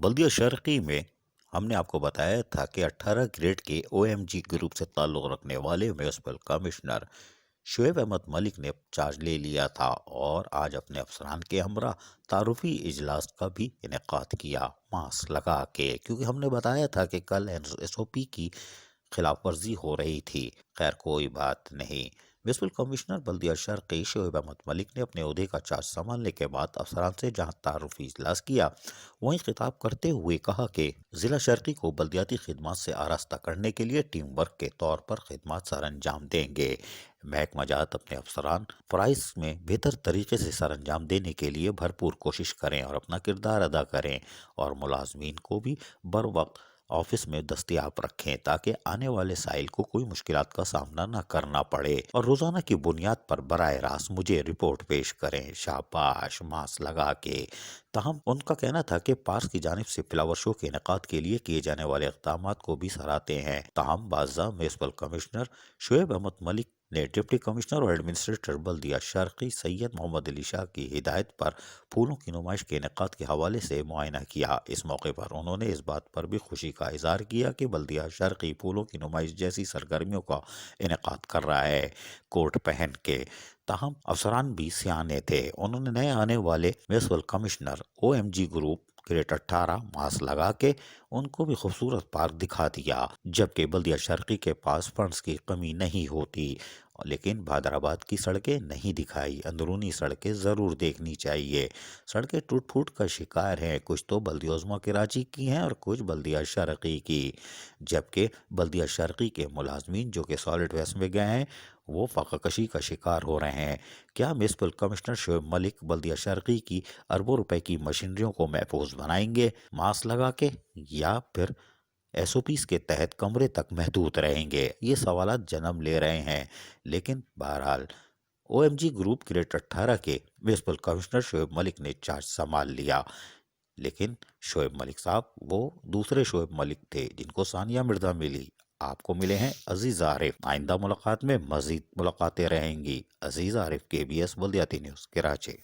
بلدیہ شرقی میں ہم نے آپ کو بتایا تھا کہ 18 گریڈ کے او ایم جی گروپ سے تعلق رکھنے والے میونسپل کمشنر شعیب احمد ملک نے چارج لے لیا تھا اور آج اپنے افسران کے ہمراہ تعارفی اجلاس کا بھی انعقاد کیا ماسک لگا کے، کیونکہ ہم نے بتایا تھا کہ کل ایس او پی کی خلاف ورزی ہو رہی تھی۔ خیر کوئی بات نہیں۔ میونسپل کمشنر بلدیہ شرقی شعیب احمد ملک نے اپنے عہدے کا چارج سنبھالنے کے بعد افسران سے جہاں تعارفی اجلاس کیا، وہیں خطاب کرتے ہوئے کہا کہ ضلع شرقی کو بلدیاتی خدمات سے آراستہ کرنے کے لیے ٹیم ورک کے طور پر خدمات سر انجام دیں گے۔ محکمہ جات اپنے افسران فرائض میں بہتر طریقے سے سر انجام دینے کے لیے بھرپور کوشش کریں اور اپنا کردار ادا کریں، اور ملازمین کو بھی بر وقت آفس میں دستیاب رکھیں تاکہ آنے والے سائل کو کوئی مشکلات کا سامنا نہ کرنا پڑے، اور روزانہ کی بنیاد پر براہ راست مجھے رپورٹ پیش کریں۔ شاباش، ماسک لگا کے۔ تاہم ان کا کہنا تھا کہ پارس کی جانب سے فلاور شو کے انعقاد کے لیے کیے جانے والے اقدامات کو بھی سراہتے ہیں۔ تاہم بعض میونسپل کمشنر شعیب احمد ملک نے ڈپٹی کمشنر اور ایڈمنسٹریٹر بلدیہ شرقی سید محمد علی شاہ کی ہدایت پر پھولوں کی نمائش کے انعقاد کے حوالے سے معائنہ کیا۔ اس موقع پر انہوں نے اس بات پر بھی خوشی کا اظہار کیا کہ بلدیہ شرقی پھولوں کی نمائش جیسی سرگرمیوں کا انعقاد کر رہا ہے، کوٹ پہن کے۔ تاہم افسران بھی سیانے تھے، انہوں نے نئے آنے والے municipal commissioner O M G group grade 18 mask لگا کے ان کو بھی خوبصورت پارک دکھا دیا، جبکہ بلدیہ شرقی کے پاس فنڈز کی کمی نہیں ہوتی، لیکن بہادرآباد کی سڑکیں نہیں دکھائی۔ اندرونی سڑکیں ضرور دیکھنی چاہیے۔ سڑکیں ٹوٹ پھوٹ کا شکار ہیں، کچھ تو بلدیہ عظمیٰ کراچی کی ہیں اور کچھ بلدیہ شرقی کی، جبکہ بلدیہ شرقی کے ملازمین جو کہ سالڈ ویسٹ میں گئے ہیں وہ فاقہ کشی کا شکار ہو رہے ہیں۔ کیا میونسپل کمشنر شعیب ملک بلدیہ شرقی کی اربوں روپے کی مشینریوں کو محفوظ بنائیں گے ماسک لگا کے، یا پھر ایس او پیز کے تحت کمرے تک محدود رہیں گے؟ یہ سوالات جنم لے رہے ہیں، لیکن بہرحال O M G group grade 18 کے میونسپل کمشنر شعیب ملک نے چارج سنبھال لیا، لیکن شعیب ملک صاحب وہ دوسرے شعیب ملک تھے جن کو ثانیہ مرزا ملی۔ آپ کو ملے ہیں عزیز عارف۔ آئندہ ملاقات میں مزید ملاقاتیں رہیں گی۔ عزیز عارف، KBS بلدیاتی نیوز، کراچی۔